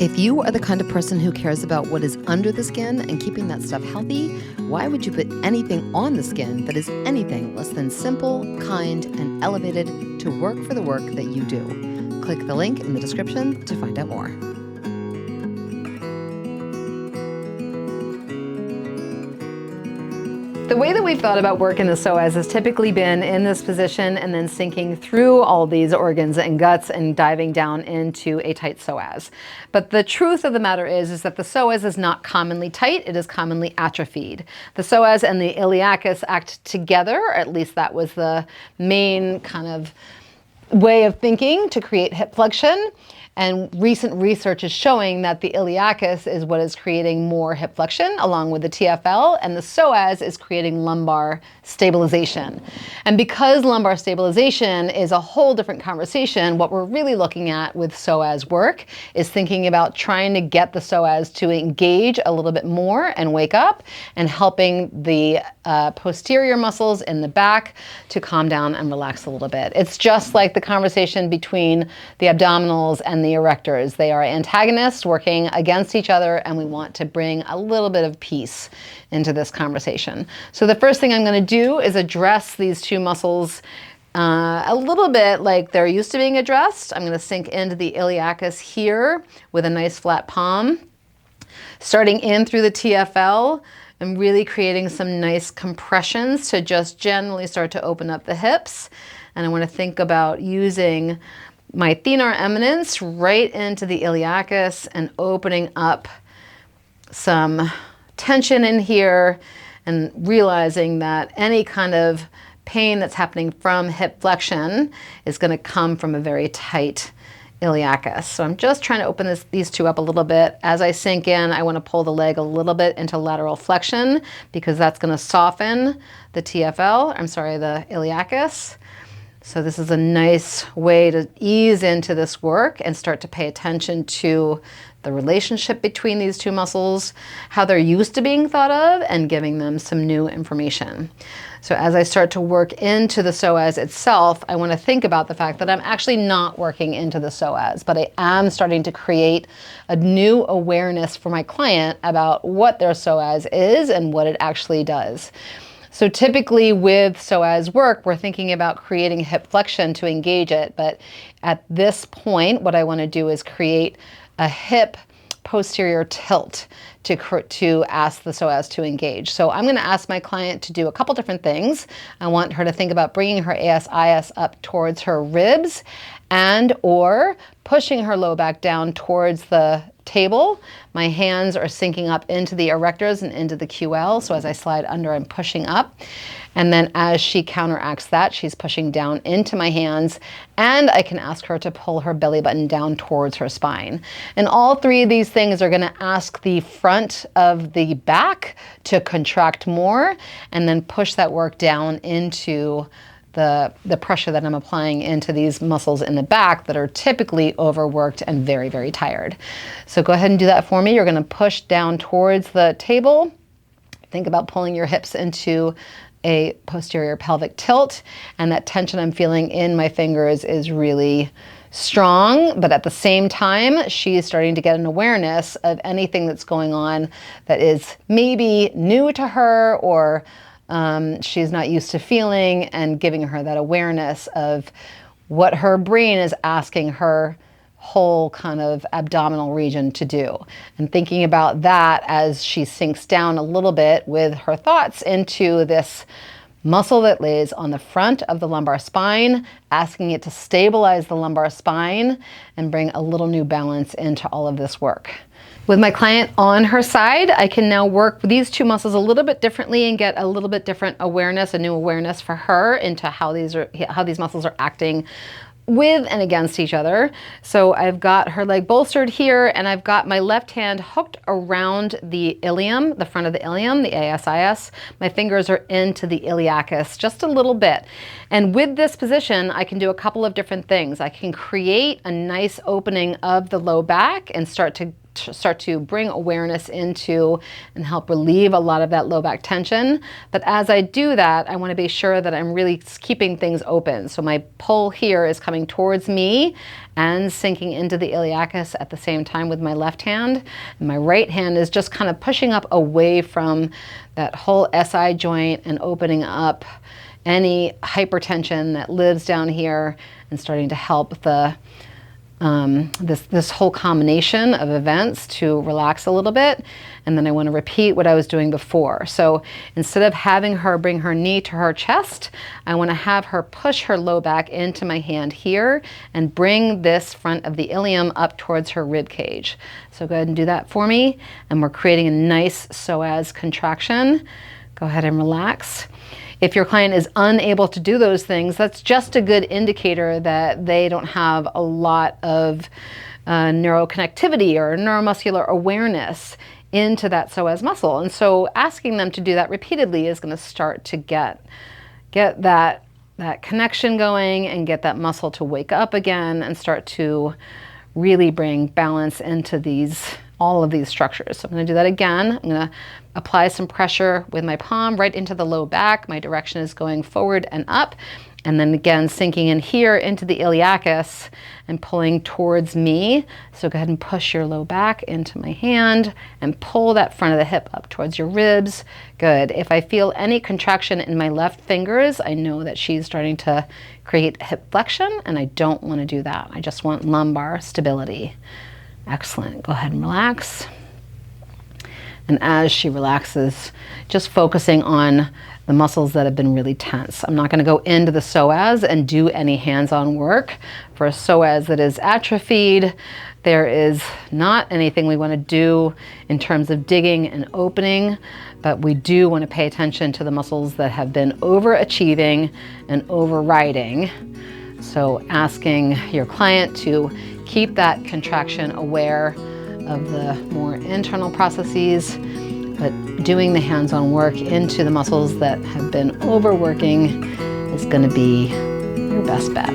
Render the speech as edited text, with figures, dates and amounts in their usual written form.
If you are the kind of person who cares about what is under the skin and keeping that stuff healthy, why would you put anything on the skin that is anything less than simple, kind, and elevated to work for the work that you do? Click the link in the description to find out more. The way that we've thought about work in the psoas has typically been in this position and then sinking through all these organs and guts and diving down into a tight psoas. But the truth of the matter is that the psoas is not commonly tight, it is commonly atrophied. The psoas and the iliacus act together, or at least that was the main kind of way of thinking to create hip flexion. And recent research is showing that the iliacus is what is creating more hip flexion along with the TFL, and the psoas is creating lumbar stabilization. And because lumbar stabilization is a whole different conversation, what we're really looking at with psoas work is thinking about trying to get the psoas to engage a little bit more and wake up, and helping the posterior muscles in the back to calm down and relax a little bit. It's just like the conversation between the abdominals and the erectors. They are antagonists working against each other, and we want to bring a little bit of peace into this conversation. So the first thing I'm going to do is address these two muscles a little bit like they're used to being addressed. I'm going to sink into the iliacus here with a nice flat palm, starting in through the TFL and really creating some nice compressions to just generally start to open up the hips. And I want to think about using my thenar eminence right into the iliacus and opening up some tension in here, and realizing that any kind of pain that's happening from hip flexion is going to come from a very tight iliacus. So I'm just trying to open these two up a little bit. As I sink in, I want to pull the leg a little bit into lateral flexion because that's going to soften the TFL, the iliacus. So this is a nice way to ease into this work and start to pay attention to the relationship between these two muscles, how they're used to being thought of, and giving them some new information. So as I start to work into the psoas itself, I want to think about the fact that I'm actually not working into the psoas, but I am starting to create a new awareness for my client about what their psoas is and what it actually does. So typically with psoas work, we're thinking about creating hip flexion to engage it. But at this point, what I want to do is create a hip posterior tilt to ask the psoas to engage. So I'm going to ask my client to do a couple different things. I want her to think about bringing her ASIS up towards her ribs and or pushing her low back down towards the table. My hands are sinking up into the erectors and into the QL. So as I slide under, I'm pushing up. And then as she counteracts that, she's pushing down into my hands, and I can ask her to pull her belly button down towards her spine. And all three of these things are going to ask the front of the back to contract more, and then push that work down into the pressure that I'm applying into these muscles in the back that are typically overworked and very, very tired. So go ahead and do that for me. You're going to push down towards the table. Think about pulling your hips into a posterior pelvic tilt, and that tension I'm feeling in my fingers is really strong, but at the same time, she's starting to get an awareness of anything that's going on that is maybe new to her, or she's not used to feeling, and giving her that awareness of what her brain is asking her whole kind of abdominal region to do. And thinking about that as she sinks down a little bit with her thoughts into this muscle that lays on the front of the lumbar spine, asking it to stabilize the lumbar spine and bring a little new balance into all of this work. With my client on her side, I can now work with these two muscles a little bit differently and get a little bit different awareness, a new awareness for her into how these muscles are acting with and against each other. So I've got her leg bolstered here, and I've got my left hand hooked around the ilium, the front of the ilium, the ASIS. My fingers are into the iliacus just a little bit. And with this position, I can do a couple of different things. I can create a nice opening of the low back and start to start to bring awareness into and help relieve a lot of that low back tension. But as I do that, I want to be sure that I'm really keeping things open. So my pull here is coming towards me and sinking into the iliacus at the same time with my left hand. And my right hand is just kind of pushing up away from that whole SI joint and opening up any hypertension that lives down here and starting to help the this whole combination of events to relax a little bit. And then I want to repeat what I was doing before. So instead of having her bring her knee to her chest, I want to have her push her low back into my hand here and bring this front of the ilium up towards her rib cage. So go ahead and do that for me. And we're creating a nice psoas contraction. Go ahead and relax. If your client is unable to do those things, that's just a good indicator that they don't have a lot of neuroconnectivity or neuromuscular awareness into that psoas muscle. And so asking them to do that repeatedly is going to start to get that connection going and get that muscle to wake up again and start to really bring balance into all of these structures. So I'm going to do that again. I'm going to apply some pressure with my palm right into the low back. My direction is going forward and up. And then again, sinking in here into the iliacus and pulling towards me. So go ahead and push your low back into my hand and pull that front of the hip up towards your ribs. Good. If I feel any contraction in my left fingers, I know that she's starting to create hip flexion, and I don't want to do that. I just want lumbar stability. Excellent. Go ahead and relax. And as she relaxes, just focusing on the muscles that have been really tense. I'm not going to go into the psoas and do any hands-on work. For a psoas that is atrophied, there is not anything we want to do in terms of digging and opening, but we do want to pay attention to the muscles that have been overachieving and overriding. So asking your client to keep that contraction aware of the more internal processes, but doing the hands-on work into the muscles that have been overworking is going to be your best bet.